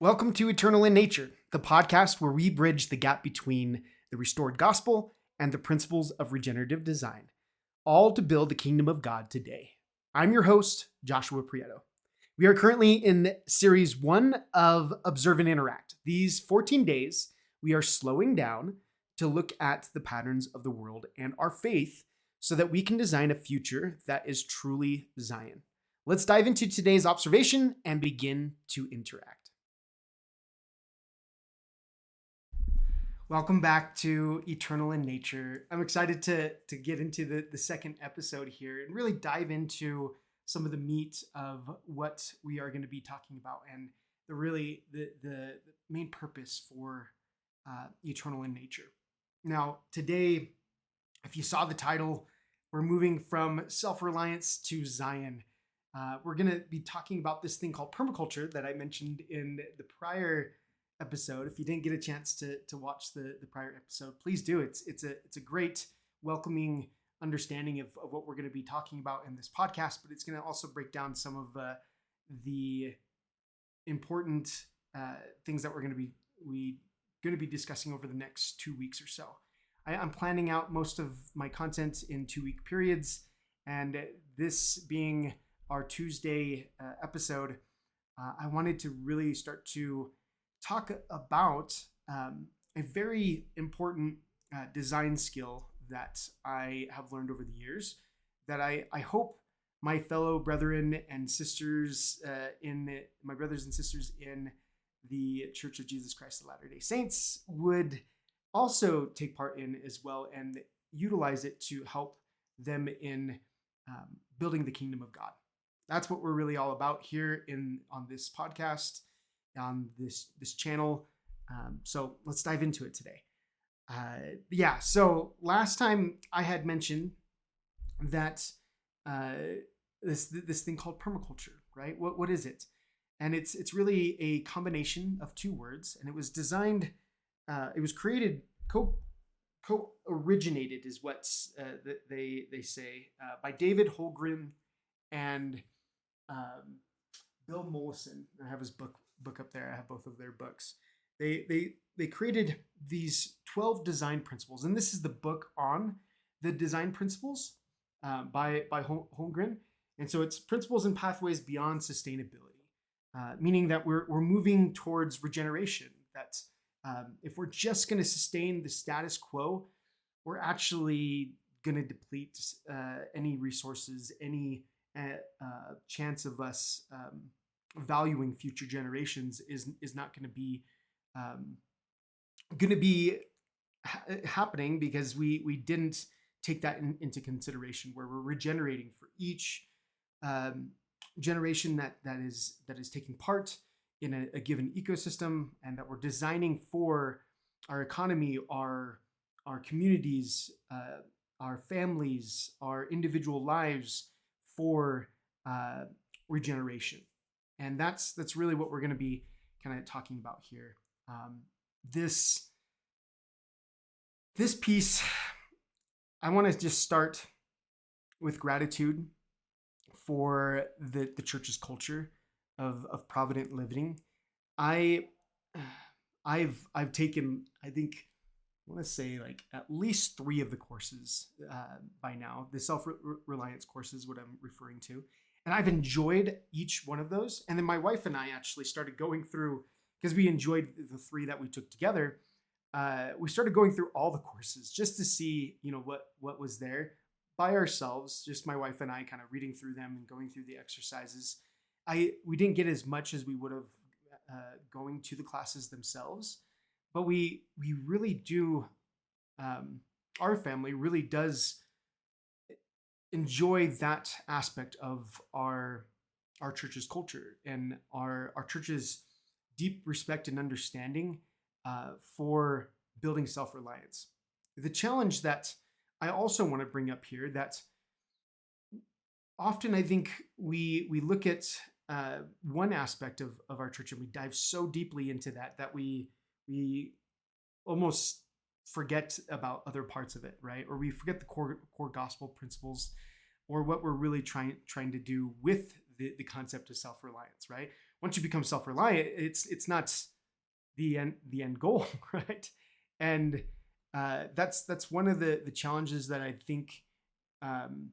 Welcome to Eternal in Nature, the podcast where we bridge the gap between the restored gospel and the principles of regenerative design, all to build the kingdom of God today. I'm your host, Joshua Prieto. We are currently in series 1 of Observe and Interact. These 14 days, we are slowing down to look at the patterns of the world and our faith so that we can design a future that is truly Zion. Let's dive into today's observation and begin to interact. Welcome back to Eternal in Nature. I'm excited to get into the second episode here and really dive into some of the meat of what we are going to be talking about and the main purpose for Eternal in Nature. Now, today, if you saw the title, we're moving from self-reliance to Zion. We're going to be talking about this thing called permaculture that I mentioned in the prior episode. If you didn't get a chance to watch the prior episode, please do. It's a great welcoming understanding of what we're going to be talking about in this podcast, but it's going to also break down some of the important things that we're going to be discussing over the next 2 weeks or so. I'm planning out most of my content in 2-week periods, and this being our Tuesday episode, I wanted to really start to talk about a very important design skill that I have learned over the years that I hope my fellow brethren and sisters my brothers and sisters in the Church of Jesus Christ of Latter-day Saints would also take part in as well and utilize it to help them in building the kingdom of God. That's what we're really all about here on this podcast, on this channel. So let's dive into it today. So last time I had mentioned that this thing called permaculture, right? What is it? And it's really a combination of two words, and it was designed, it was created, co-originated is what they say, by David Holmgren and Bill Mollison. I have his book up there. I have both of their books. They created these 12 design principles, and this is the book on the design principles by Holmgren. And so it's principles and pathways beyond sustainability, meaning that we're moving towards regeneration. That if we're just going to sustain the status quo, we're actually going to deplete any resources, any chance of us valuing future generations is not going to be happening because we didn't take that into consideration, where we're regenerating for each generation that is taking part in a given ecosystem, and that we're designing for our economy, our communities, our families, our individual lives for regeneration. And that's really what we're going to be kind of talking about here. This piece, I want to just start with gratitude for the church's culture of provident living. I've taken, I think, I want to say like at least 3 of the courses by now. The self-reliance course is what I'm referring to. And I've enjoyed each one of those. And then my wife and I actually started going through, because we enjoyed the 3 that we took together. We started going through all the courses just to see, what was there by ourselves, just my wife and I kind of reading through them and going through the exercises. We didn't get as much as we would have going to the classes themselves, but we really do, our family really does enjoy that aspect of our church's culture and our church's deep respect and understanding for building self-reliance. The challenge that I also want to bring up here, that often I think we look at one aspect of our church and we dive so deeply into that we almost forget about other parts of it, right? Or we forget the core gospel principles, or what we're really trying to do with the concept of self-reliance, right? once you become self-reliant, it's not the end goal, right? And that's one of the challenges that I think um,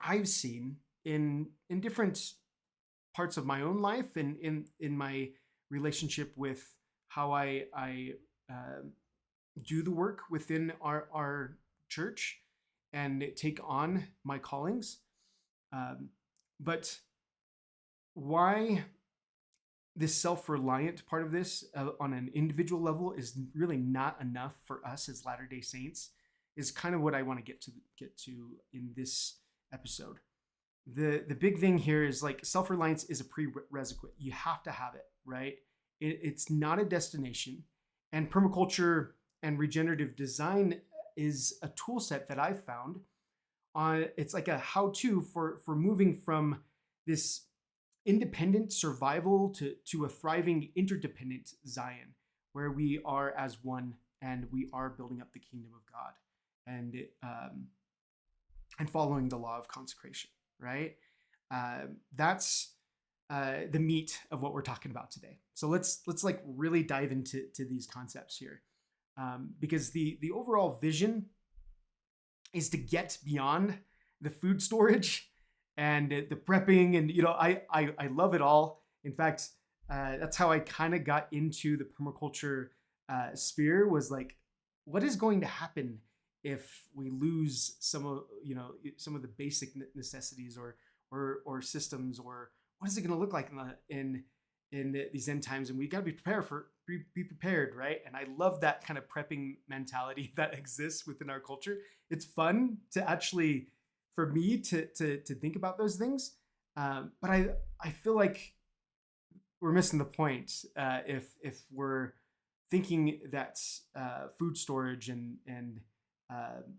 I've seen in different parts of my own life and in my relationship with how I uh, do the work within our church and take on my callings. Um, but why this self-reliant part of this on an individual level is really not enough for us as Latter-day Saints is kind of what I want to get to in this episode. The big thing here is like self-reliance is a prerequisite. You have to have it, right? It's not a destination. And permaculture and regenerative design is a tool set that I've found on. It's like a how-to for moving from this independent survival to a thriving interdependent Zion, where we are as one and we are building up the kingdom of God and following the law of consecration, right? That's the meat of what we're talking about today. So let's like really dive into these concepts here, because the overall vision is to get beyond the food storage and the prepping, and I love it all. In fact, that's how I kind of got into the permaculture sphere. Was like, what is going to happen if we lose some of the basic necessities or systems, or what is it going to look like in these end times? And we got to be prepared, right? And I love that kind of prepping mentality that exists within our culture. It's fun to actually, for me, to think about those things, but I feel like we're missing the point if we're thinking that food storage and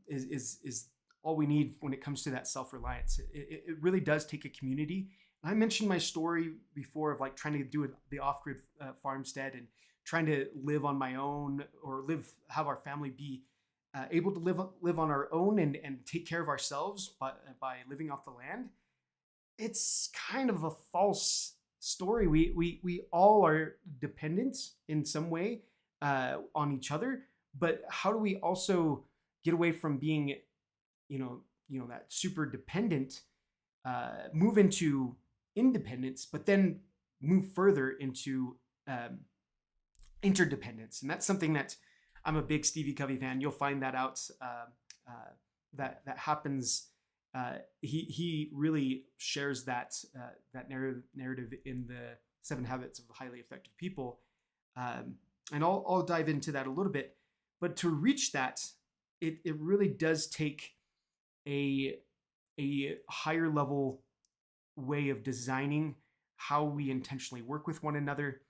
is all we need when it comes to that self-reliance. It really does take a community. And I mentioned my story before of like trying to do the off-grid farmstead and trying to live on my own, or have our family be able to live on our own and take care of ourselves by living off the land. It's kind of a false story. We all are dependent in some way on each other, but how do we also get away from being that super dependent, move into independence, but then move further into interdependence? And that's something that I'm a big Stevie Covey fan. You'll find that out. That happens. He really shares that narrative in the 7 Habits of Highly Effective People, and I'll dive into that a little bit. But to reach that, it really does take a higher level way of designing how we intentionally work with one another,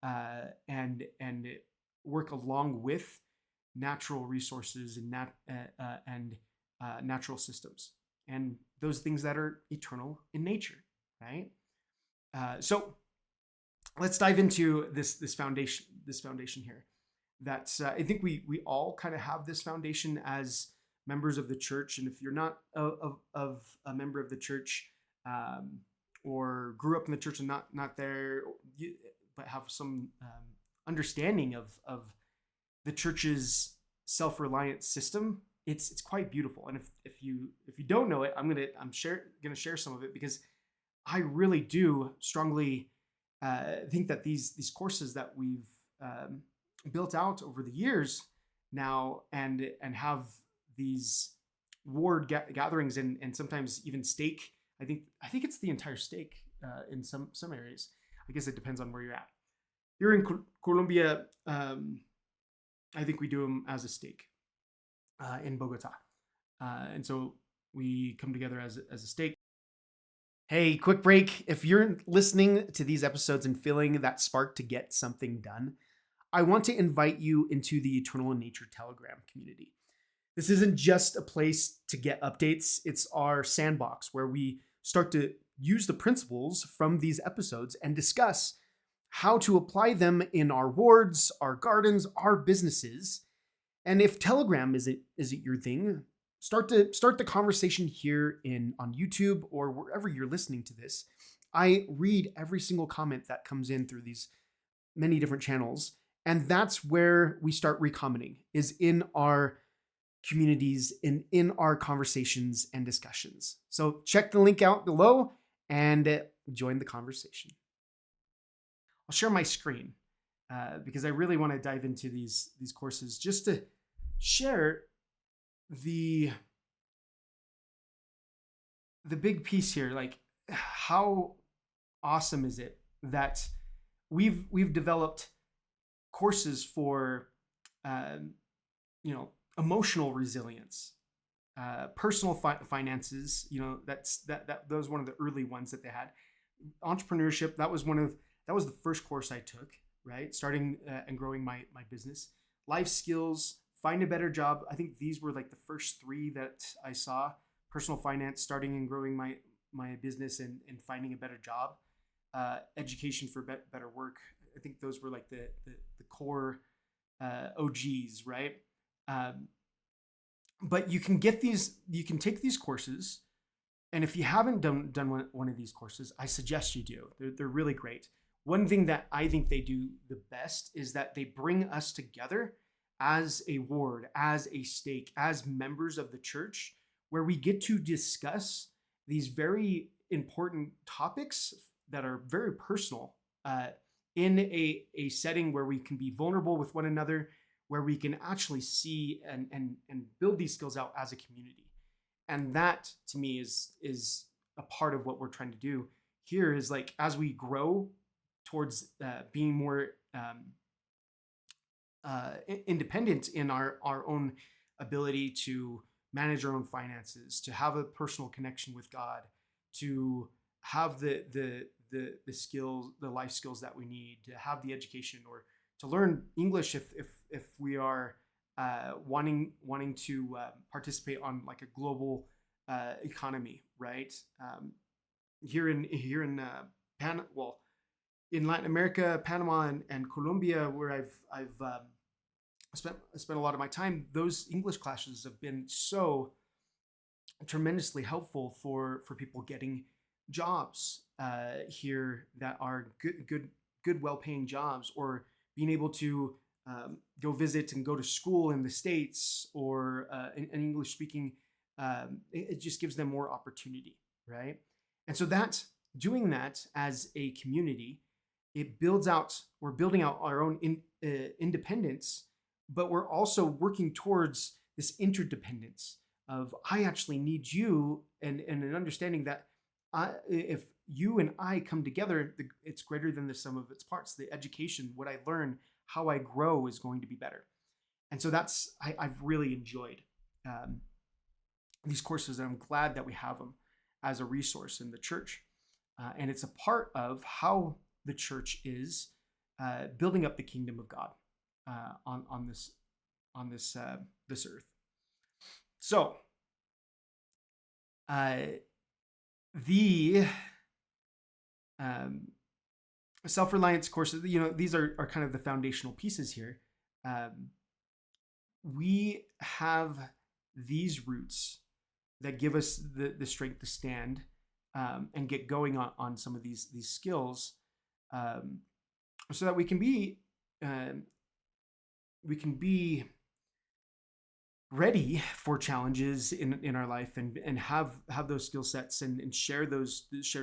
and work along with natural resources and natural systems, and those things that are eternal in nature, right? So let's dive into this foundation here. That I think we all kind of have this foundation as members of the church. And if you're not of a member of the church, or grew up in the church and not there, but have some understanding of the church's self-reliant system, it's quite beautiful. And if you don't know it, I'm gonna share some of it, because I really do strongly think that these courses that we've built out over the years now, and have these ward gatherings and sometimes even stake. I think it's the entire stake in some areas. I guess it depends on where you're at. Here in Colombia, I think we do them as a stake in Bogota, and so we come together as a stake. Hey, quick break. If you're listening to these episodes and feeling that spark to get something done, I want to invite you into the Eternal in Nature Telegram community. This isn't just a place to get updates. It's our sandbox where we start to use the principles from these episodes and discuss how to apply them in our wards, our gardens, our businesses. And if Telegram isn't your thing, start the conversation here on YouTube or wherever you're listening to this. I read every single comment that comes in through these many different channels. And that's where we start recommenting, is in our communities, in our conversations and discussions. So check the link out below and join the conversation. I'll share my screen because I really want to dive into these courses just to share the big piece here. Like, how awesome is it that we've developed courses for emotional resilience, personal finances. That was one of the early ones that they had. Entrepreneurship, that was the first course I took, right? Starting and growing my business. Life skills, find a better job. I think these were like the first three that I saw. Personal finance, starting and growing my business and finding a better job. Education for better work. I think those were like the core OGs, right? But you can take these courses, and if you haven't done one of these courses, I suggest you do. They're really great. One thing that I think they do the best is that they bring us together as a ward, as a stake, as members of the church, where we get to discuss these very important topics that are very personal in a setting where we can be vulnerable with one another, where we can actually see and build these skills out as a community. And that, to me, is a part of what we're trying to do here. Is like, as we grow towards being more independent in our own ability to manage our own finances, to have a personal connection with God, to have the skills, the life skills that we need, to have the education, or to learn English if we are wanting to participate on like a global economy, right? Here in in Latin America, Panama and Colombia, where I've spent a lot of my time, those English classes have been so tremendously helpful for people getting jobs here that are good well-paying jobs, or being able to go visit and go to school in the States, or in English speaking. It just gives them more opportunity, right? And so doing that as a community, we're building out our own independence, but we're also working towards this interdependence of, I actually need you, and an understanding that if you and I come together, it's greater than the sum of its parts. The education, what I learn, how I grow, is going to be better. And so I've really enjoyed these courses, and I'm glad that we have them as a resource in the church. And it's a part of how the church is building up the kingdom of God on this earth. So the self-reliance courses, these are kind of the foundational pieces here. We have these roots that give us the strength to stand and get going on some of these skills, so that we can be ready for challenges in our life, and have those skill sets, and share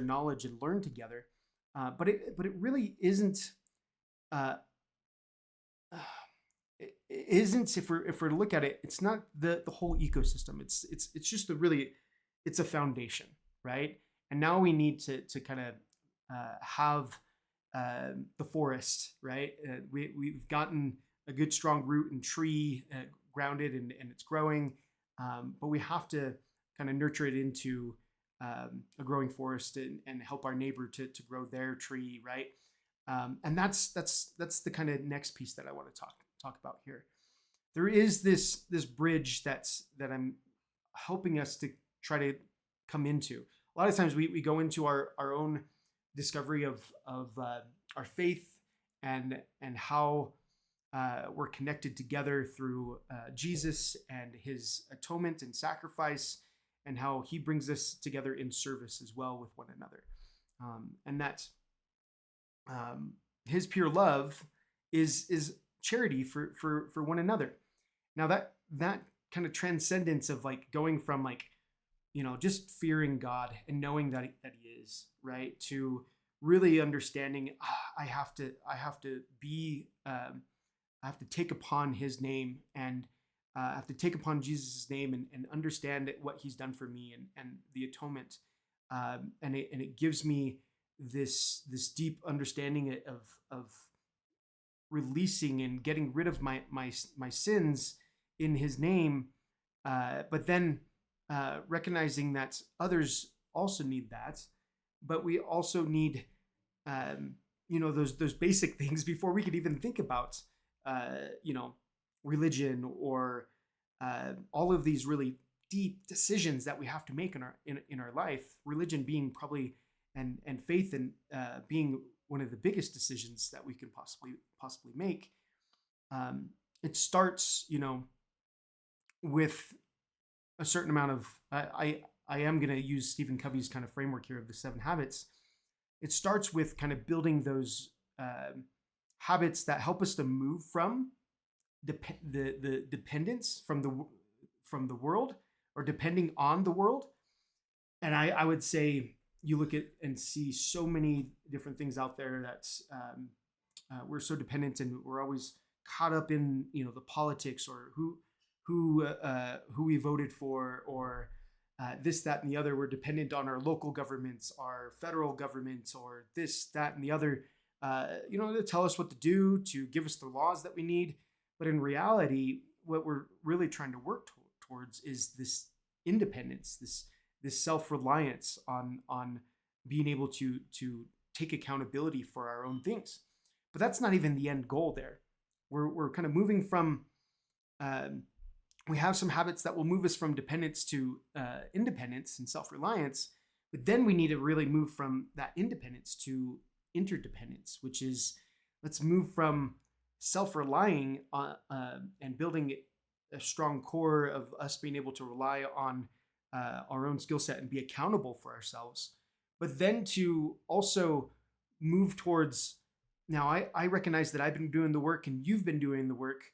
knowledge and learn together. But it really isn't. It isn't, if we're to look at it, it's not the whole ecosystem. It's just it's a foundation, right? And now we need to kind of have the forest, right? We've gotten a good strong root and tree grounded, and it's growing, but we have to kind of nurture it into a growing forest, and help our neighbor to grow their tree, right? And that's the kind of next piece that I want to talk about here. There is this bridge that I'm helping us to try to come into. A lot of times we go into our own discovery of our faith, and how we're connected together through Jesus and his atonement and sacrifice, and how he brings us together in service as well with one another. and that his pure love is charity for one another. Now that kind of transcendence of like going from like, just fearing God and knowing that he is, right, to really understanding, I have to be I have to take upon his name, and I have to take upon Jesus' name, and understand what he's done for me, and the atonement, and it gives me this deep understanding of releasing and getting rid of my sins in his name, but then recognizing that others also need that, but we also need those basic things before we could even think about religion, or all of these really deep decisions that we have to make in our life. Religion being probably, and faith, and being one of the biggest decisions that we can possibly make. It starts, with a certain amount of, I am going to use Stephen Covey's kind of framework here of the 7 habits. It starts with kind of building those habits that help us to move from the dependence from the world, or depending on the world. And I would say you look at and see so many different things out there that we're so dependent, and we're always caught up in the politics, or who we voted for, or this, that, and the other. We're dependent on our local governments, our federal governments, or this, that, and the other, to tell us what to do, to give us the laws that we need. But in reality, what we're really trying to work towards is this independence, this self-reliance on being able to take accountability for our own things. But that's not even the end goal there. We're kind of moving from, we have some habits that will move us from dependence to independence and self-reliance, but then we need to really move from that independence to interdependence, which is, let's move from self-relying on and building a strong core of us being able to rely on our own skill set and be accountable for ourselves, but then to also move towards, now I recognize that I've been doing the work and you've been doing the work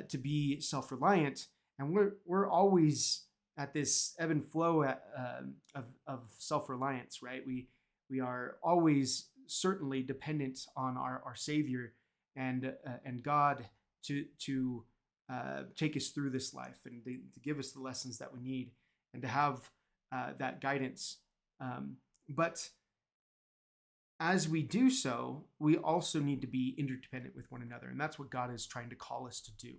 to be self-reliant, and we're always at this ebb and flow of self-reliance, right? We are always certainly dependent on our Savior and God to take us through this life, and to give us the lessons that we need, and to have that guidance. But as we do so, we also need to be interdependent with one another. And that's what God is trying to call us to do,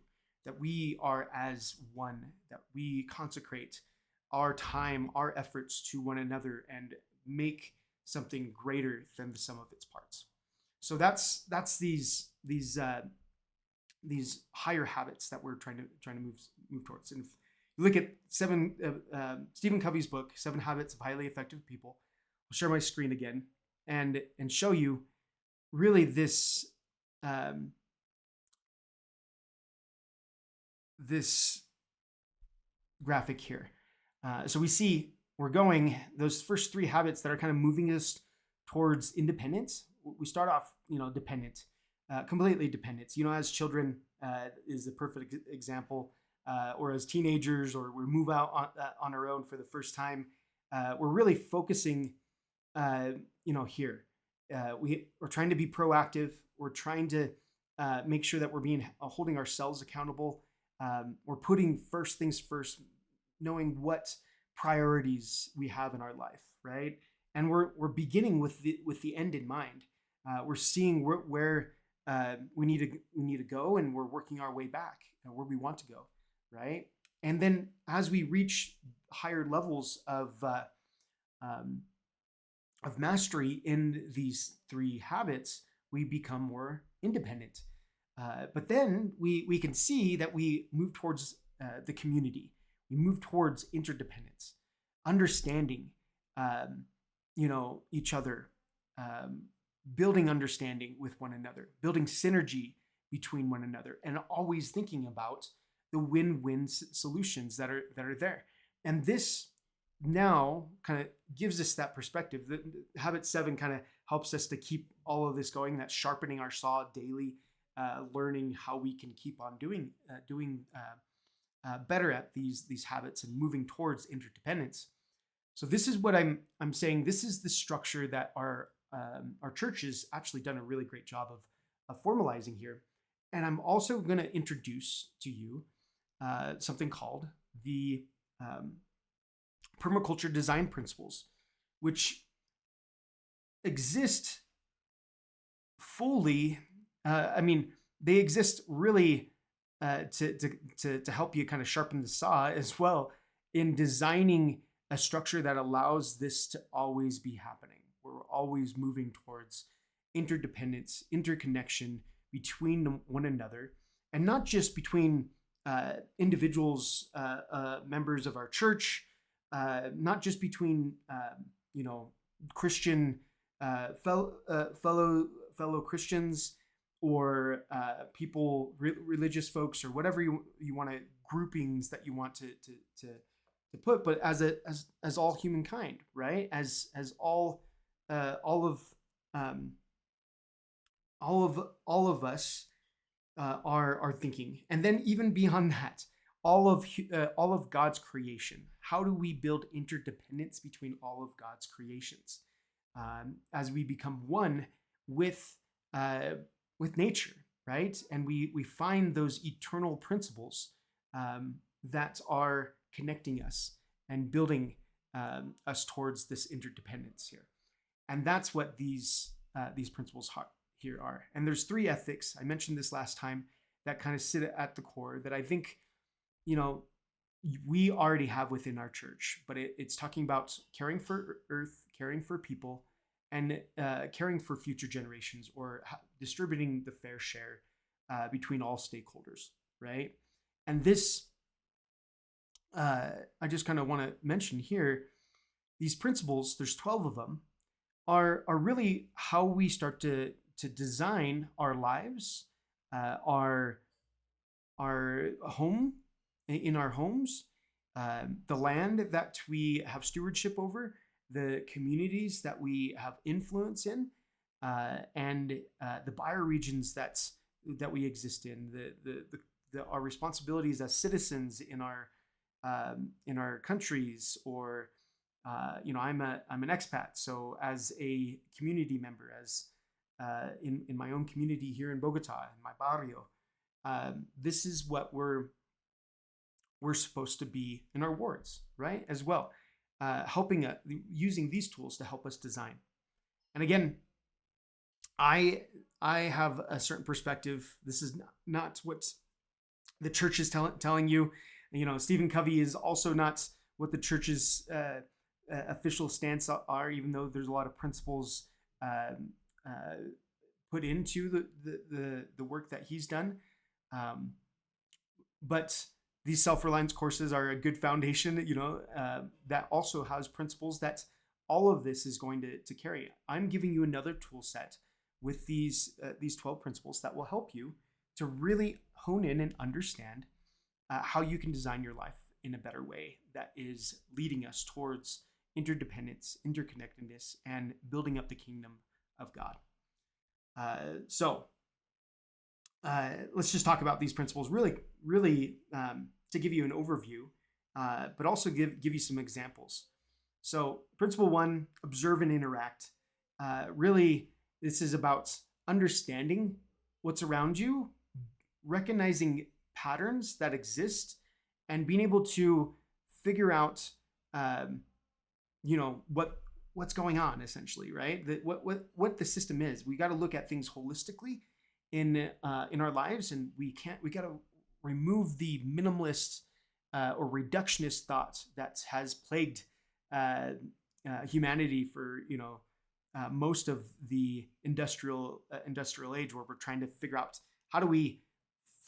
that we are as one, that we consecrate our time, our efforts to one another, and make something greater than the sum of its parts. So that's these higher habits that we're trying to move towards. And if you look at Stephen Covey's book, 7 Habits of Highly Effective People, I'll share my screen again and show you really this this graphic here. So we see we're going, those first 3 habits that are kind of moving us towards independence. We start off, dependent, completely dependent. As children is a perfect example, or as teenagers, or we move out on our own for the first time. We're really focusing, here. We're trying to be proactive. We're trying to make sure that we're holding ourselves accountable. We're putting first things first, knowing what priorities we have in our life, right? And we're beginning with the end in mind. We're seeing where we need to go, and we're working our way back where we want to go, right? And then as we reach higher levels of mastery in these 3 habits, we become more independent. But then we can see that we move towards the community. We move towards interdependence, understanding, each other, building understanding with one another, building synergy between one another, and always thinking about the win-win solutions that are there. And this now kind of gives us that perspective. The habit 7 kind of helps us to keep all of this going. That's sharpening our saw daily, learning how we can keep on doing better at these habits and moving towards interdependence. So this is what I'm saying. This is the structure that our church has actually done a really great job of formalizing here. And I'm also going to introduce to you something called the permaculture design principles, which exist fully. They exist really to help you kind of sharpen the saw as well in designing a structure that allows this to always be happening. We're always moving towards interdependence, interconnection between one another, and not just between individuals, members of our church, not just between Christian fellow Christians or people, religious folks, or whatever you want to groupings that you want to put, but as all humankind, right? As all of us are thinking, and then even beyond that, all of God's creation. How do we build interdependence between all of God's creations as we become one with nature, right? And we find those eternal principles that are connecting us and building us towards this interdependence here. And that's what these principles here are. And there's 3 ethics. I mentioned this last time that kind of sit at the core that I think, we already have within our church, but it's talking about caring for earth, caring for people, and caring for future generations, or distributing the fair share between all stakeholders, right? And this, I just kind of want to mention here, these principles, there's 12 of them, are really how we start to design our lives, our home, in our homes, the land that we have stewardship over, the communities that we have influence in, and the bioregions that we exist in, our responsibilities as citizens in our countries, or I'm an expat, so as a community member, as in my own community here in Bogota, in my barrio, this is what we're supposed to be in our wards, right? As well, helping using these tools to help us design. And again, I have a certain perspective. This is not what the church is telling you. Stephen Covey is also not what the church's official stance are, even though there's a lot of principles put into the work that he's done. But these self-reliance courses are a good foundation, that also has principles that all of this is going to carry. I'm giving you another tool set with these 12 principles that will help you to really hone in and understand how you can design your life in a better way that is leading us towards interdependence, interconnectedness, and building up the kingdom of God. So let's just talk about these principles really to give you an overview, but also give you some examples. So principle 1, observe and interact. Really, this is about understanding what's around you, recognizing patterns that exist, and being able to figure out, what's going on, essentially, right? What the system is. We got to look at things holistically in our lives, and we got to remove the minimalist or reductionist thought that has plagued humanity for most of the industrial age, where we're trying to figure out how do we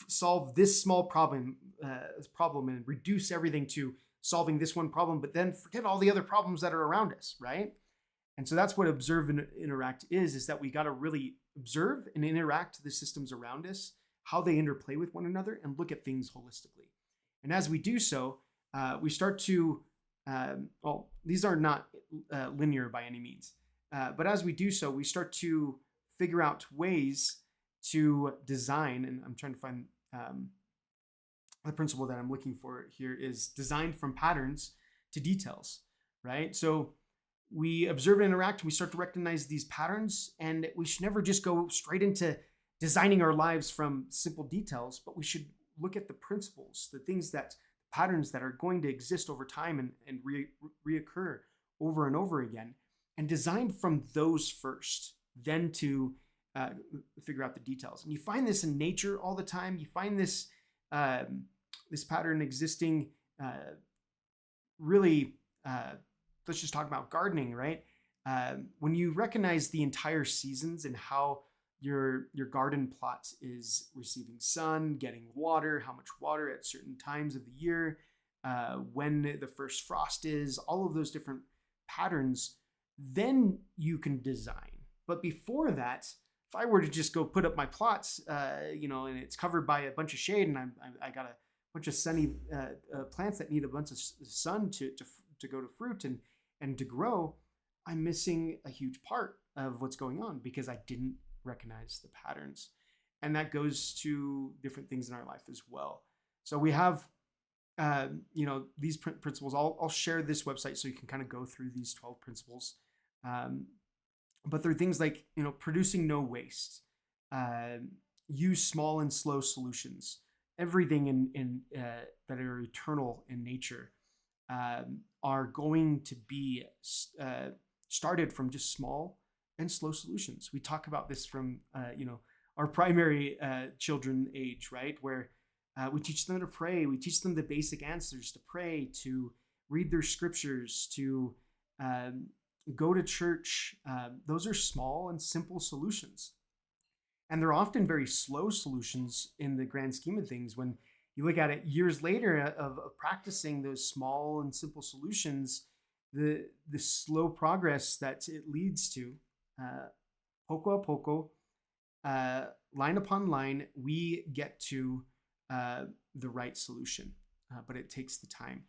solve this small problem and reduce everything to solving this one problem, but then forget all the other problems that are around us, right? And so that's what observe and interact is that we got to really observe and interact the systems around us, how they interplay with one another, and look at things holistically. And as we do so, we start to well, these are not linear by any means. But as we do so, we start to figure out ways to design, and I'm trying to find the principle that I'm looking for here is design from patterns to details, right? So we observe and interact, we start to recognize these patterns, and we should never just go straight into designing our lives from simple details, but we should look at the principles, the things that patterns that are going to exist over time and reoccur over and over again, and design from those first, then to figure out the details. And you find this in nature all the time. You find this this pattern existing really. Let's just talk about gardening, right? When you recognize the entire seasons and how your garden plot is receiving sun, getting water, how much water at certain times of the year, when the first frost is, all of those different patterns, then you can design. But before that, if I were to just go put up my plots, and it's covered by a bunch of shade, and I got a bunch of sunny plants that need a bunch of sun to go to fruit and to grow, I'm missing a huge part of what's going on because I didn't recognize the patterns. And that goes to different things in our life as well. So we have, these principles. I'll share this website so you can kind of go through these 12 principles. But there are things like, producing no waste, use small and slow solutions, everything in that are eternal in nature are going to be started from just small and slow solutions. We talk about this from, our primary children age, right? Where we teach them to pray. We teach them the basic answers to pray, to read their scriptures, to go to church. Those are small and simple solutions. And they're often very slow solutions in the grand scheme of things. When you look at it years later of practicing those small and simple solutions, the slow progress that it leads to, poco a poco, line upon line, we get to the right solution, but it takes the time.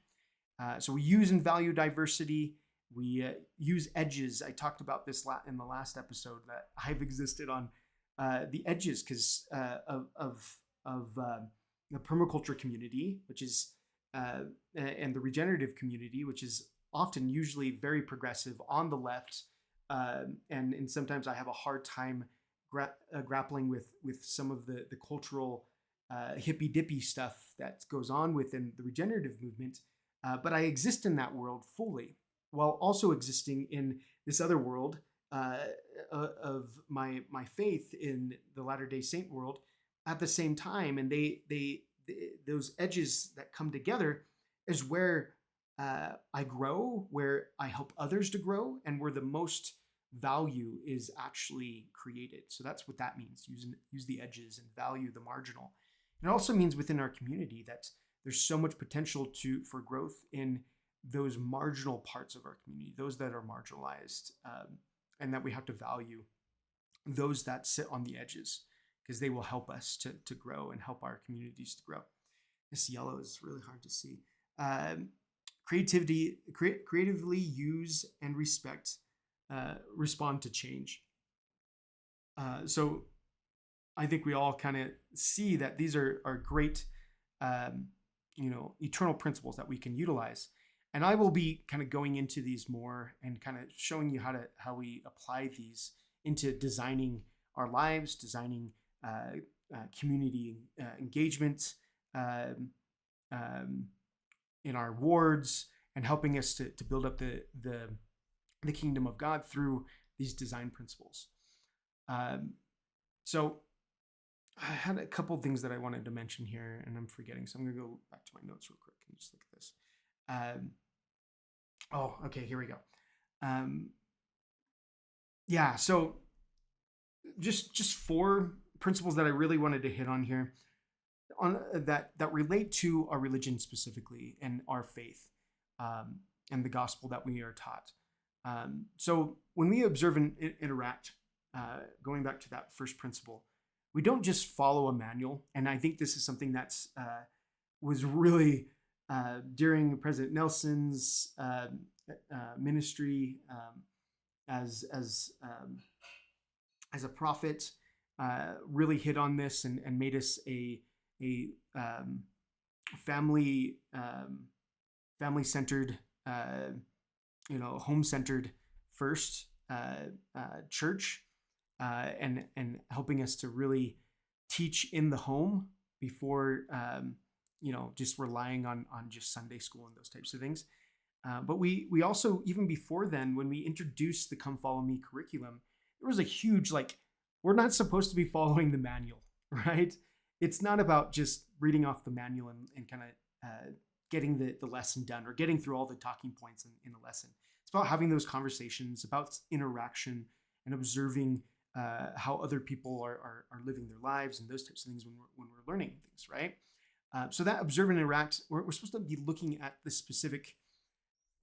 So we use and value diversity. We use edges. I talked about this in the last episode that I've existed on the edges because of the permaculture community, which is and the regenerative community, which is often usually very progressive on the left, and sometimes I have a hard time grappling with some of the cultural hippy dippy stuff that goes on within the regenerative movement. But I exist in that world fully, while also existing in this other world of my faith in the Latter-day Saint world at the same time. And they those edges that come together is where I grow, where I help others to grow, and where the most value is actually created. So that's what that means. Use the edges and value the marginal. And it also means within our community that there's so much potential for growth in those marginal parts of our community, those that are marginalized, and that we have to value those that sit on the edges because they will help us to grow and help our communities to grow. This yellow is really hard to see. Creatively use and respond to change. So I think we all kind of see that these are great, eternal principles that we can utilize. And I will be kind of going into these more and kind of showing you how we apply these into designing our lives, designing community engagement in our wards, and helping us to build up the kingdom of God through these design principles. So I had a couple of things that I wanted to mention here, and I'm forgetting. So I'm going to go back to my notes real quick and just look at this. Okay, here we go. So just 4 principles that I really wanted to hit on here on that relate to our religion specifically and our faith and the gospel that we are taught. So when we observe and interact, going back to that first principle, we don't just follow a manual. And I think this is something that's was really during President Nelson's ministry as a prophet, really hit on this and made us a family family centered, home centered first church, and helping us to really teach in the home before just relying on just Sunday school and those types of things. But we also, even before then, when we introduced the Come Follow Me curriculum, there was a huge, we're not supposed to be following the manual, right? It's not about just reading off the manual and kind of getting the lesson done or getting through all the talking points in the lesson. It's about having those conversations, about interaction and observing how other people are living their lives and those types of things when we're learning things, right? So that observe and interact, we're supposed to be looking at the specific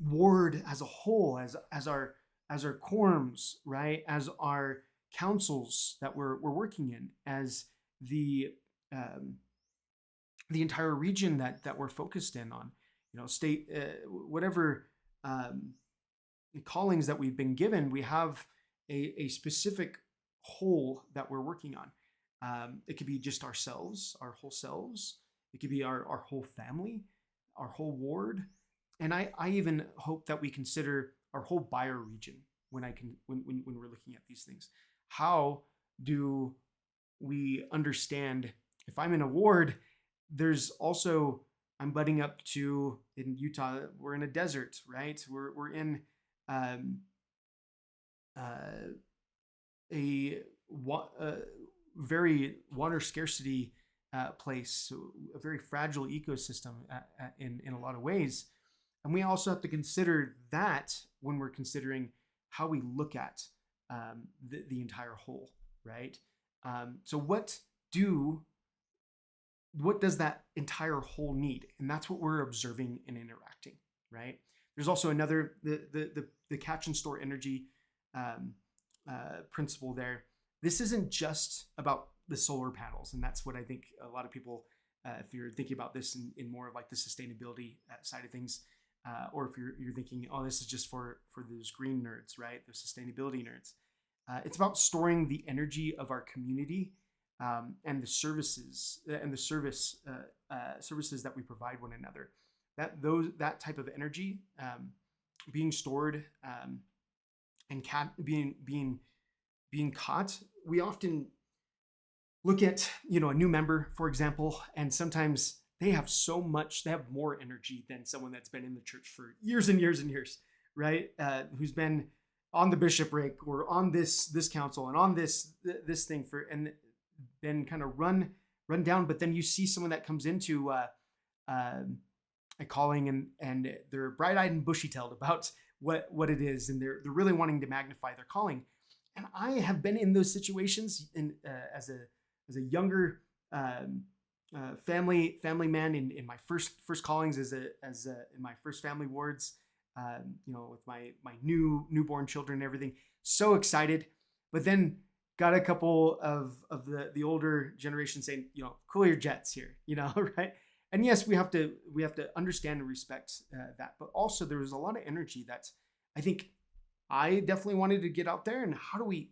ward as a whole, as our quorums, right? As our councils that we're working in, as the entire region that we're focused in on, state, whatever callings that we've been given, we have a specific whole that we're working on. It could be just ourselves, our whole selves. It could be our whole family, our whole ward. And I even hope that we consider our whole bioregion when we're looking at these things. How do we understand, if I'm in a ward, there's also, I'm butting up to, in Utah, we're in a desert, right? We're in a very water scarcity place, so a very fragile ecosystem in a lot of ways. And we also have to consider that when we're considering how we look at the entire whole, right? So what does that entire whole need? And that's what we're observing and interacting, right? There's also another, the catch and store energy principle there. This isn't just about the solar panels, and that's what I think a lot of people, if you're thinking about this in more of like the sustainability side of things, or if you're thinking, oh, this is just for those green nerds, right? The sustainability nerds. It's about storing the energy of our community and the services and the services that we provide one another. That type of energy being stored and being caught. We often look at a new member, for example, and sometimes they have more energy than someone that's been in the church for years and years and years, right? Who's been on the bishopric or on this council and on this thing and then kind of run down. But then you see someone that comes into a calling and they're bright-eyed and bushy-tailed about what it is, and they're really wanting to magnify their calling. And I have been in those situations as a younger family man in my first callings as in my first family wards, with my newborn children and everything. So excited, but then got a couple of the older generation saying, cool your jets here, right? And yes, we have to understand and respect that, but also there was a lot of energy that I think I definitely wanted to get out there. And how do we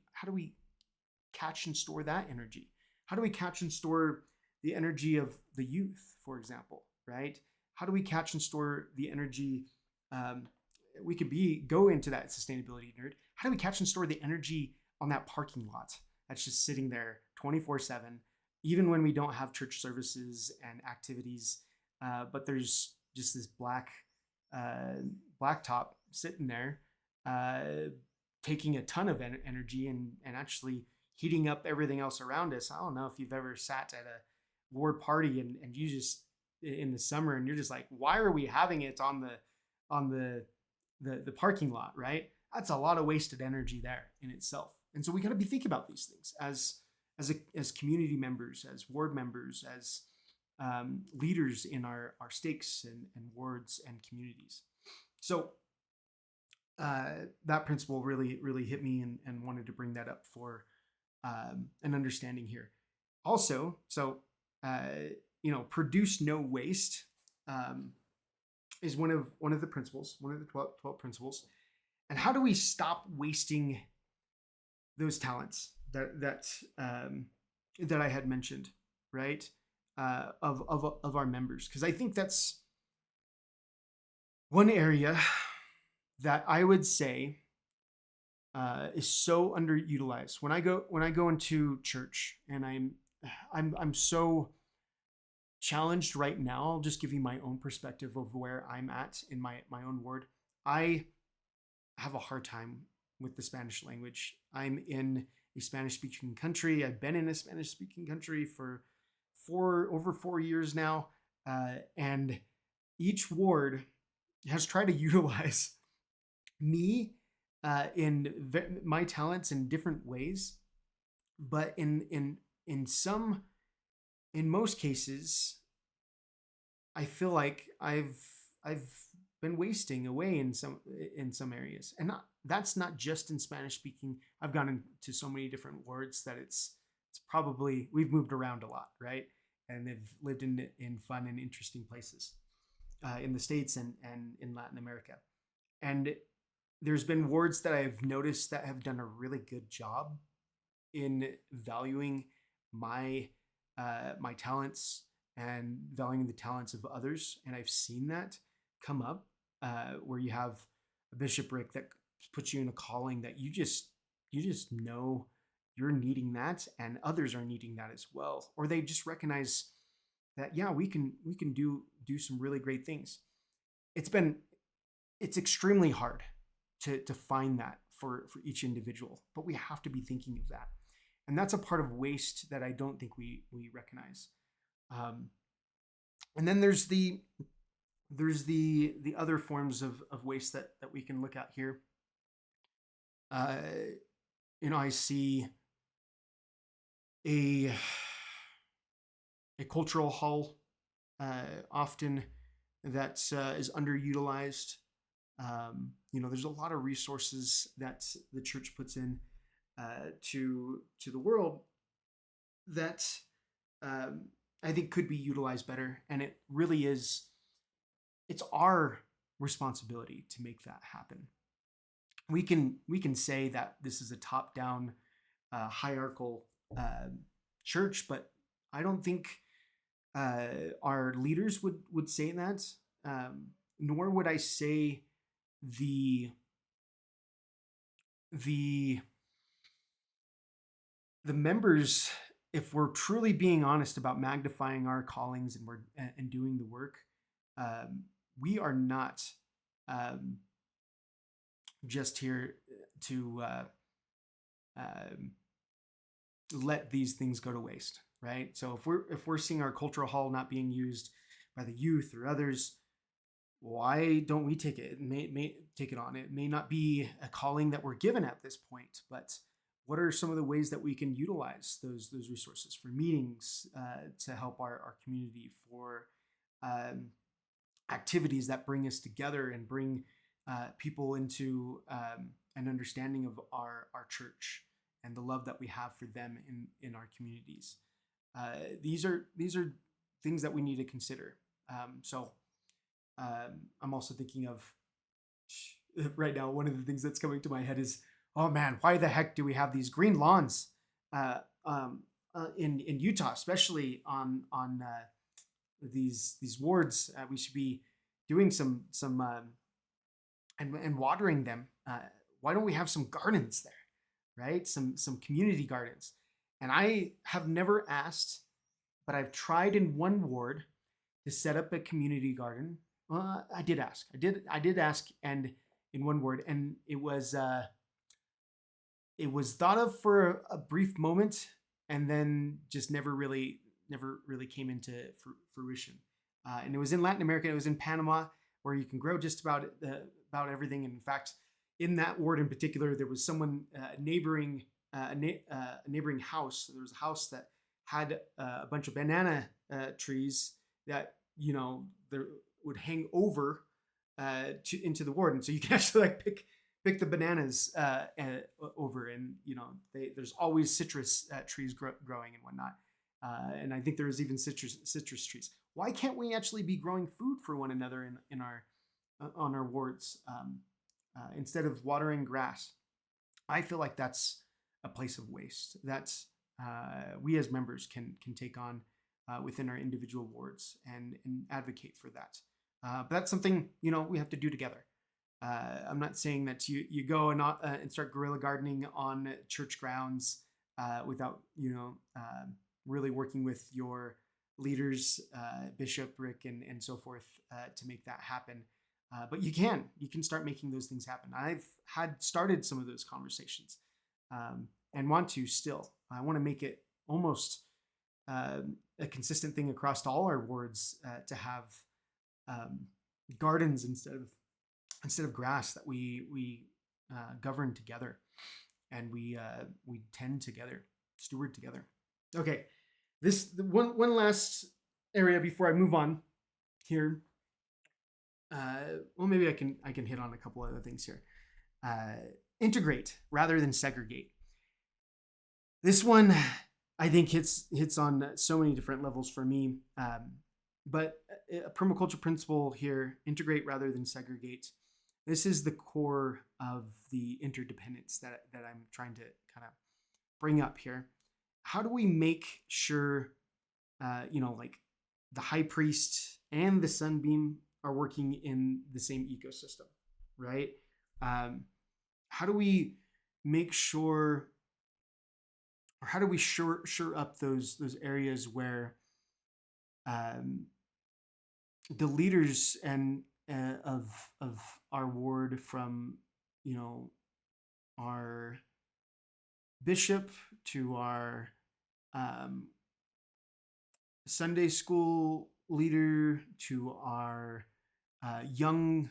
catch and store that energy? How do we catch and store the energy of the youth, for example, right? How do we catch and store the energy? We could go into that sustainability nerd. How do we catch and store the energy on that parking lot that's just sitting there 24/7, even when we don't have church services and activities, but there's just this blacktop sitting there, taking a ton of energy and actually heating up everything else around us. I don't know if you've ever sat at a ward party and you just in the summer and you're just like, why are we having it on the parking lot, right? That's a lot of wasted energy there in itself. And so we got to be thinking about these things as community members, as ward members, as leaders in our stakes and wards and communities. So that principle really hit me and wanted to bring that up for an understanding here. Also, so produce no waste. is one of the principles, one of the 12 principles. And how do we stop wasting those talents that I had mentioned, right? Of our members, because I think that's one area that I would say is so underutilized. When I go into church, and I'm so challenged right now. I'll just give you my own perspective of where I'm at in my own word. I have a hard time with the Spanish language. I'm in a Spanish speaking country. I've been in a Spanish speaking country for over 4 years now, and each ward has tried to utilize me my talents in different ways, but in most cases, I feel like I've been wasting away in some areas, and that's not just in Spanish speaking. I've gone into so many different words that it's probably, we've moved around a lot, right? And they've lived in fun and interesting places in the States and in Latin America. And there's been words that I've noticed that have done a really good job in valuing my my talents and valuing the talents of others. And I've seen that come up where you have a bishopric that puts you in a calling that you just know you're needing that, and others are needing that as well. Or they just recognize that, yeah, we can do some really great things. It's extremely hard to find that for each individual, but we have to be thinking of that. And that's a part of waste that I don't think we recognize. And then there's the other forms of waste that we can look at here. I see a cultural hall often that is underutilized. There's a lot of resources that the church puts in to the world that I think could be utilized better, and it really is. It's our responsibility to make that happen. We can say that this is a top-down hierarchical church, but I don't think our leaders would say that. Nor would I say the members, if we're truly being honest about magnifying our callings and doing the work, we are not just here to let these things go to waste, right? So if we're seeing our cultural hall not being used by the youth or others, why don't we take it? May take it on. It may not be a calling that we're given at this point, but what are some of the ways that we can utilize those resources for meetings to help our community, for activities that bring us together and bring people into an understanding of our church and the love that we have for them in our communities. These are things that we need to consider. I'm also thinking of right now, one of the things that's coming to my head is, oh man, why the heck do we have these green lawns in Utah, especially on these wards? We should be doing some and watering them. Why don't we have some gardens there, right? Some community gardens. And I have never asked, but I've tried in one ward to set up a community garden. I did ask. I did ask, and in one word, and it was thought of for a brief moment, and then just never really came into fruition. And it was in Latin America. It was in Panama, where you can grow just about everything. And in fact, in that ward in particular, there was someone neighboring house. There was a house that had a bunch of banana trees that there would hang over into the ward, and so you can actually pick the bananas over, and there's always citrus trees growing and whatnot, and I think there's even citrus trees. why can't we actually be growing food for one another in our on our wards instead of watering grass? I feel like that's a place of waste that we as members can take on within our individual wards and advocate for that. But that's something we have to do together. I'm not saying that you go and start guerrilla gardening on church grounds without really working with your leaders, Bishop Rick and so forth to make that happen. But you can start making those things happen. I've had started some of those conversations and want to still. I want to make it almost a consistent thing across all our wards to have gardens instead of grass, that we govern together and we tend together, steward together. Okay, one last area before I move on here. Well, maybe I can hit on a couple other things here. Integrate rather than segregate. This one I think hits on so many different levels for me. But a permaculture principle here: integrate rather than segregate. This is the core of the interdependence that I'm trying to kind of bring up here. How do we make sure, like the high priest and the sunbeam are working in the same ecosystem, right? How do we make sure, or how do we shore up those areas where the leaders and of our ward, from our bishop to our Sunday school leader to our young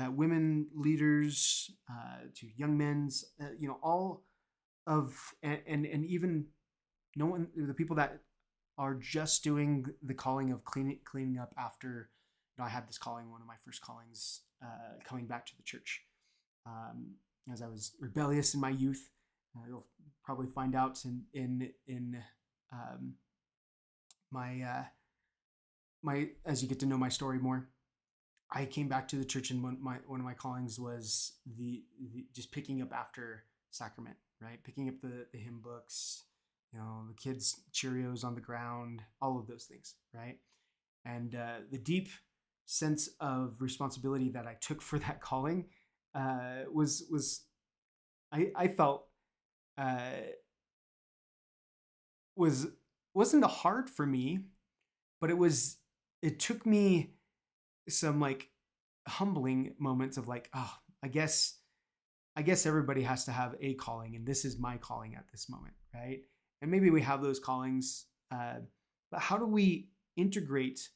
women leaders to young men's, all of and even no one, the people that are just doing the calling of cleaning up after. I had this calling, one of my first callings, coming back to the church, as I was rebellious in my youth. You'll probably find out in my as you get to know my story more. I came back to the church, and one of my callings was the just picking up after sacrament, right? Picking up the hymn books, the kids' Cheerios on the ground, all of those things, right? And the deep sense of responsibility that I took for that calling was I felt wasn't hard for me, but it took me some like humbling moments of like, oh, I guess everybody has to have a calling, and this is my calling at this moment, right? And maybe we have those callings, but how do we integrate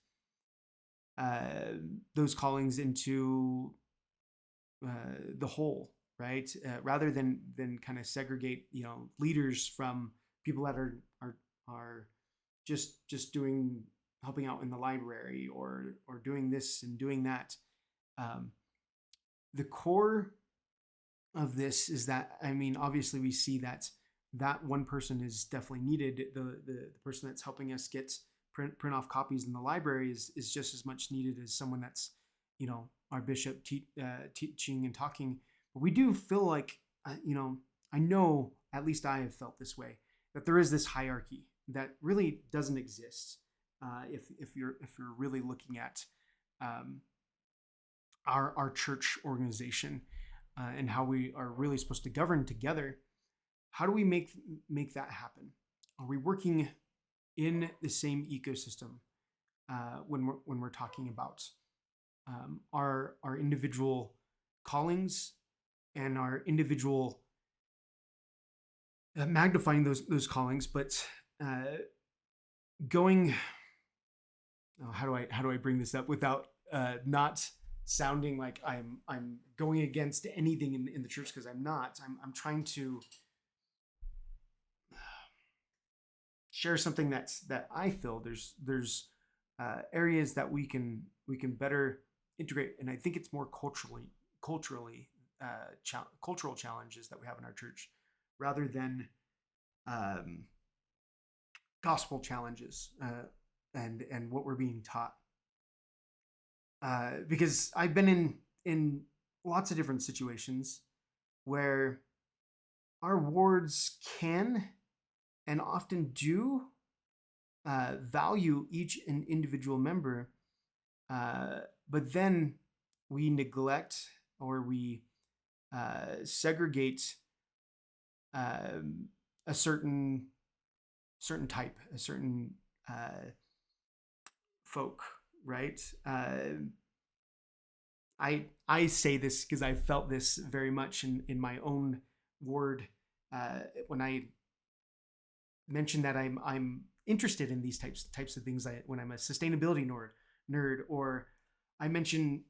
those callings into the whole, right? Rather than kind of segregate, leaders from people that are just doing, helping out in the library or doing this and doing that. The core of this is that, obviously we see that one person is definitely needed. The person that's helping us get print off copies in the library is just as much needed as someone that's, our bishop teaching and talking. But we do feel like, I know, at least I have felt this way, that there is this hierarchy that really doesn't exist. If you're really looking at our church organization and how we are really supposed to govern together, how do we make that happen? Are we working in the same ecosystem when we're talking about our individual callings and our individual magnifying those callings, but going? How do I bring this up without not sounding like I'm going against anything in the church, because I'm not. I'm trying to share something that I feel there's areas that we can better integrate, and I think it's more cultural challenges that we have in our church rather than gospel challenges. and what we're being taught. Because I've been in lots of different situations where our wards can and often do value each an individual member, but then we neglect or we segregate a certain type, a certain folk, right? I say this because I felt this very much in my own ward when I mentioned that I'm interested in these types of things. When I'm a sustainability nerd, or I mention,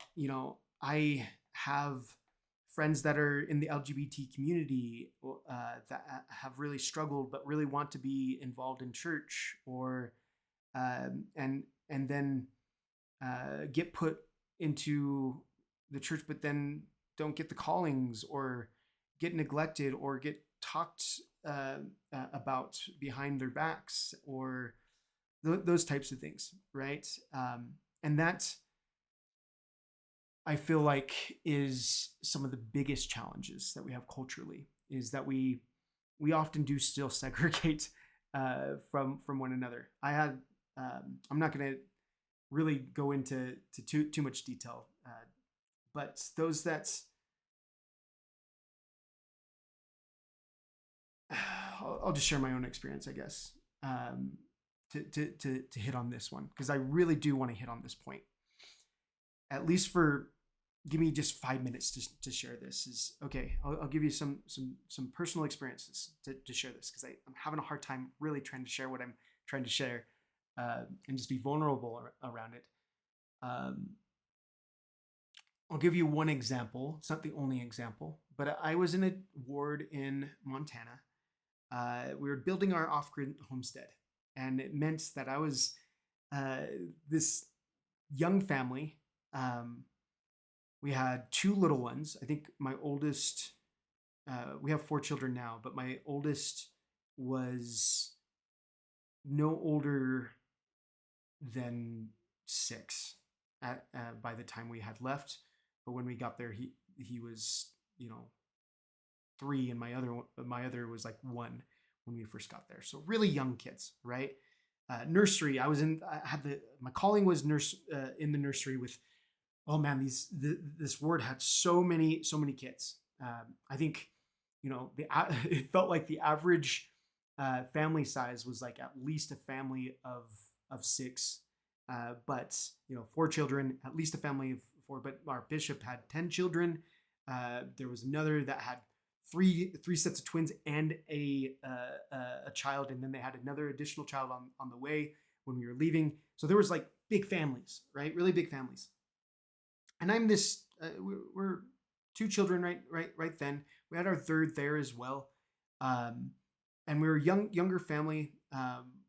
I have friends that are in the LGBT community that have really struggled but really want to be involved in church, or and then get put into the church, but then don't get the callings, or get neglected, or get talked about behind their backs, or those types of things, right? And that, I feel like, is some of the biggest challenges that we have culturally, is that we often do still segregate from one another. I'm not going to really go into too much detail, but those that I'll just share my own experience, I guess, to hit on this one, because I really do want to hit on this point. At least give me just 5 minutes to share this. Is okay. I'll give you some personal experiences to share this, because I'm having a hard time really trying to share what I'm trying to share, and just be vulnerable around it. I'll give you one example. It's not the only example, but I was in a ward in Montana. We were building our off-grid homestead, and it meant that I was this young family. We had 2 little ones. I think my oldest, we have 4 children now, but my oldest was no older than 6 by the time we had left. But when we got there, he was 3, and my other was like 1 when we first got there. So really young kids, right? Nursery. My calling was nurse in the nursery with. Oh man, this ward had so many kids. I think it felt like the average family size was like at least a family of 6, but 4 children, at least a family of 4. But our bishop had 10 children. There was another that had three sets of twins and a child, and then they had another additional child on the way when we were leaving. So there was like big families, right? Really big families. And I'm this. We're 2 children, right then. We had our 3rd there as well, and we were younger family,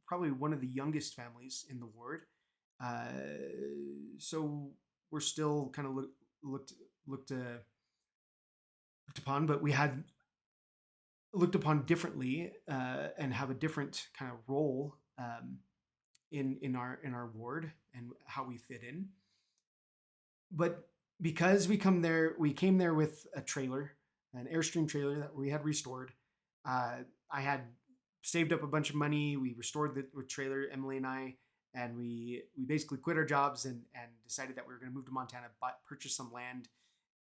probably one of the youngest families in the ward. So we're still kind of looked upon, but we had looked upon differently, and have a different kind of role in our ward and how we fit in. But because we came there with a trailer, an Airstream trailer that we had restored. I had saved up a bunch of money. We restored the trailer, Emily and I, and we basically quit our jobs and decided that we were going to move to Montana, purchase some land,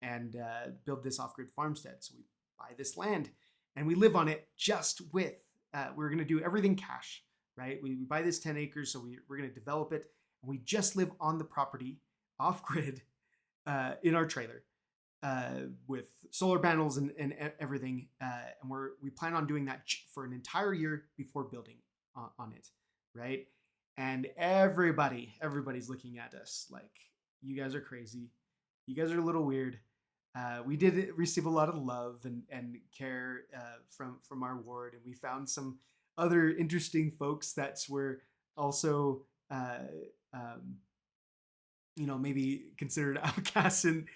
and build this off-grid farmstead. So we buy this land and we live on it just with, we're going to do everything cash, right? We buy this 10 acres, so we're going to develop it. And we just live on the property off-grid, in our trailer, with solar panels and everything. And we plan on doing that for an entire year before building on it, right? And everybody's looking at us like, you guys are crazy. You guys are a little weird. We did receive a lot of love and care from our ward, and we found some other interesting folks that were also maybe considered outcasts in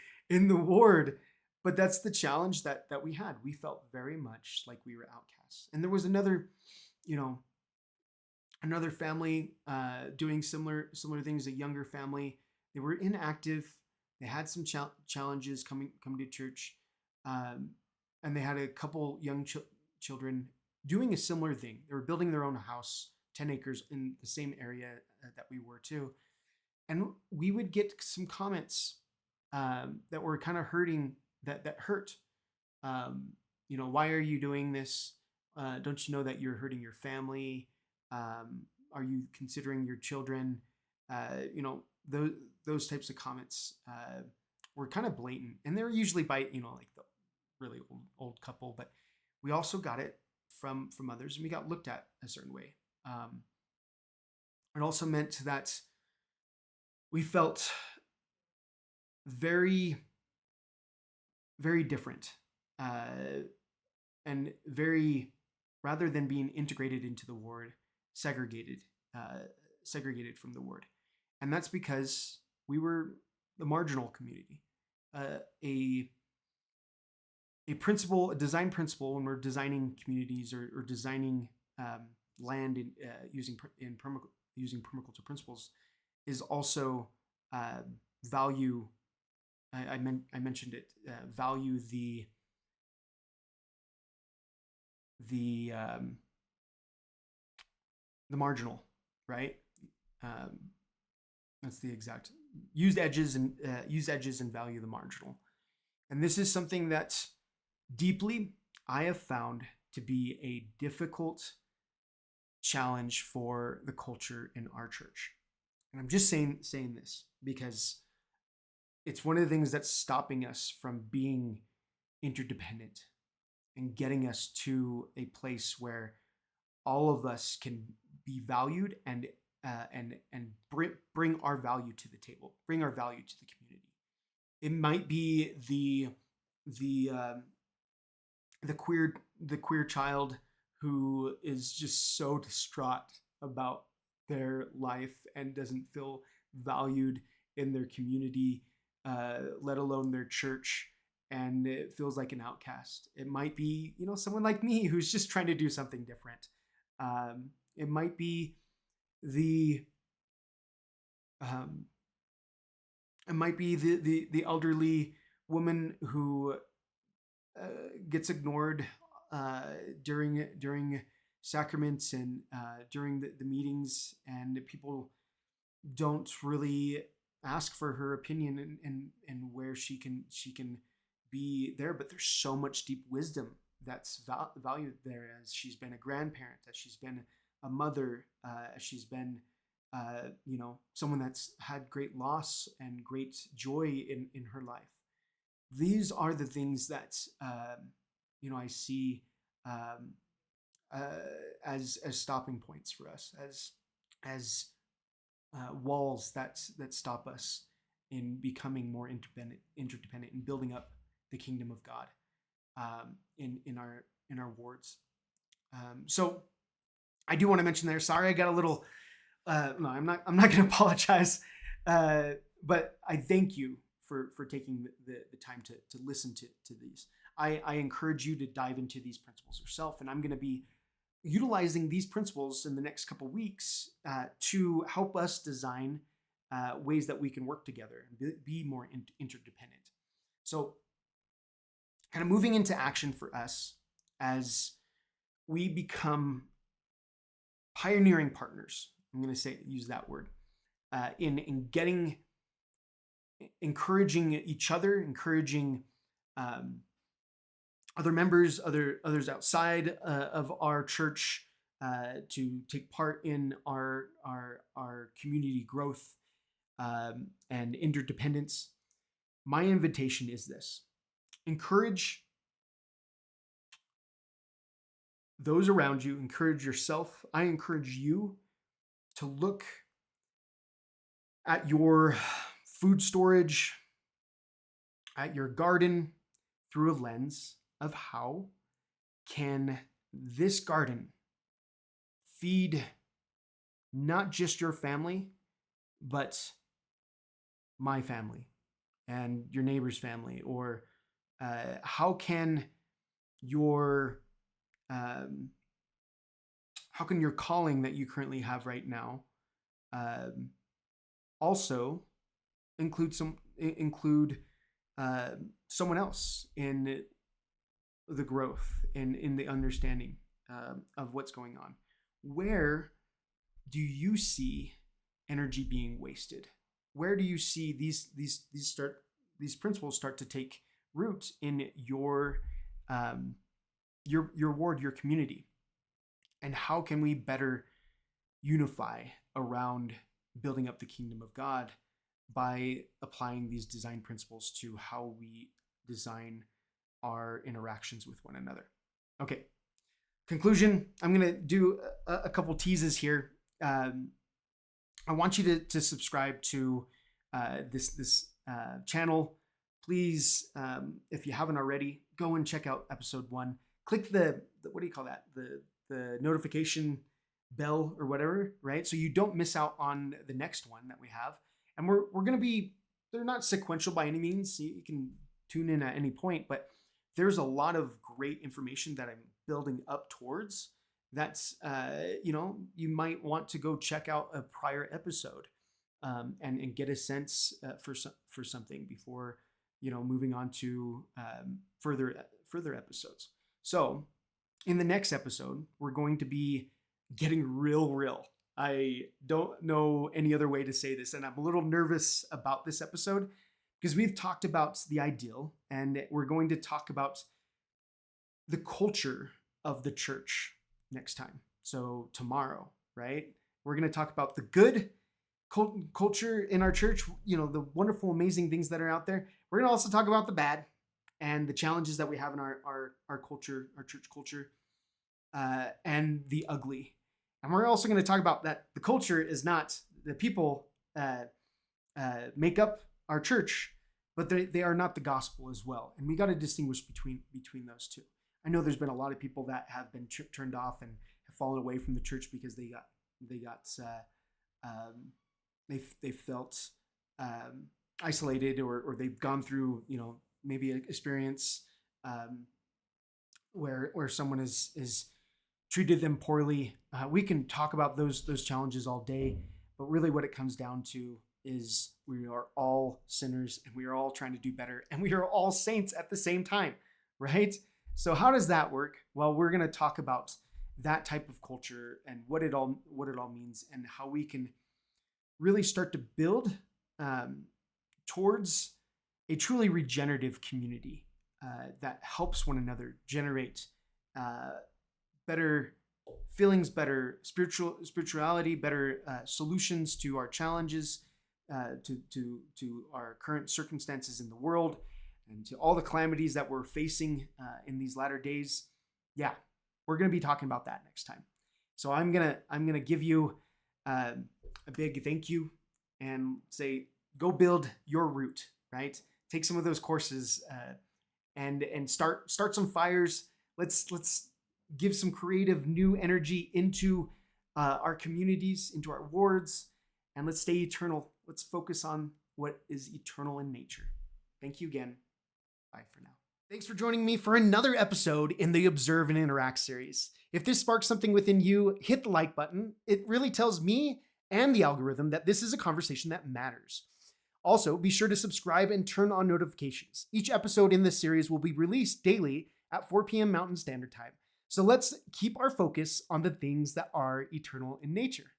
the ward. But that's the challenge that we had. We felt very much like we were outcasts. And there was another, another family doing similar things, a younger family. They were inactive. They had some challenges coming to church, um, and they had a couple young children doing a similar thing. They were building their own house, 10 acres in the same area that we were too. And we would get some comments that were kind of hurting, that hurt. Why are you doing this? Don't you know that you're hurting your family? Are you considering your children? Those types of comments were kind of blatant, and they were usually by like the really old couple. But we also got it from others, and we got looked at a certain way. It also meant that we felt very, very different, and very, rather than being integrated into the ward, segregated from the ward. And that's because we were the marginal community. A design principle when we're designing communities or designing land using permaculture principles is also value. I mentioned it. Value the marginal, right? That's the exact use edges and value the marginal. And this is something that deeply I have found to be a difficult challenge for the culture in our church. And I'm just saying this because it's one of the things that's stopping us from being interdependent and getting us to a place where all of us can be valued and bring our value to the table, bring our value to the community. It might be the queer child who is just so distraught about their life and doesn't feel valued in their community, let alone their church, and it feels like an outcast. It might be, someone like me who's just trying to do something different. It might be the elderly woman who gets ignored during sacraments and during the meetings, and people don't really ask for her opinion and where she can be there. But there's so much deep wisdom that's valued there, as she's been a grandparent, as she's been a mother, as she's been someone that's had great loss and great joy in her life. These are the things that I see as stopping points for us, as walls that stop us in becoming more interdependent and building up the kingdom of God in our wards. So I do want to mention there. Sorry, I got a little. No, I'm not going to apologize, but I thank you for taking the time to listen to these. I encourage you to dive into these principles yourself, and I'm going to be utilizing these principles in the next couple weeks to help us design ways that we can work together and be more interdependent. So, kind of moving into action for us as we become pioneering partners. I'm going to use that word in encouraging each other, encouraging other members, others outside of our church to take part in our community growth and interdependence. My invitation is this: encourage those around you, encourage yourself. I encourage you to look at your food storage, at your garden, through a lens of how can this garden feed not just your family, but my family and your neighbor's family, or how can your how can your calling that you currently have right now also include someone else in the growth and in the understanding of what's going on? Where do you see energy being wasted? Where do you see these principles start to take root in your ward, your community? And how can we better unify around building up the kingdom of God by applying these design principles to how we design our interactions with one another? Okay, conclusion. I'm going to do a couple teases here. I want you to subscribe to this channel. Please, if you haven't already, go and check out episode 1. Click the what do you call that? The notification bell or whatever, right? So you don't miss out on the next one that we have. And we're going to be, they're not sequential by any means. You can tune in at any point, but there's a lot of great information that I'm building up towards. That's, you might want to go check out a prior episode and get a sense for something before, moving on to further episodes. So in the next episode, we're going to be getting real. I don't know any other way to say this, and I'm a little nervous about this episode because we've talked about the ideal, and we're going to talk about the culture of the church next time. So tomorrow, right? We're going to talk about the good culture in our church, the wonderful, amazing things that are out there. We're going to also talk about the bad and the challenges that we have in our culture, our church culture, and the ugly. And we're also going to talk about that the culture is not the people make up our church, but they are not the gospel as well. And we got to distinguish between those two. I know there's been a lot of people that have been turned off and have fallen away from the church because they felt isolated or they've gone through, maybe an experience where someone is treated them poorly. We can talk about those challenges all day, but really what it comes down to is we are all sinners and we are all trying to do better and we are all saints at the same time, right? So how does that work? Well, we're going to talk about that type of culture and what it all means and how we can really start to build towards a truly regenerative community that helps one another generate better feelings, better spirituality, better solutions to our challenges, to our current circumstances in the world, and to all the calamities that we're facing in these latter days. Yeah, we're going to be talking about that next time. So I'm gonna give you a big thank you and say, go build your root, right? Take some of those courses and start some fires. Let's give some creative new energy into our communities, into our wards, and let's stay eternal. Let's focus on what is eternal in nature. Thank you again. Bye for now. Thanks for joining me for another episode in the Observe and Interact series. If this sparks something within you, hit the like button. It really tells me and the algorithm that this is a conversation that matters. Also, be sure to subscribe and turn on notifications. Each episode in this series will be released daily at 4 p.m. Mountain Standard Time. So let's keep our focus on the things that are eternal in nature.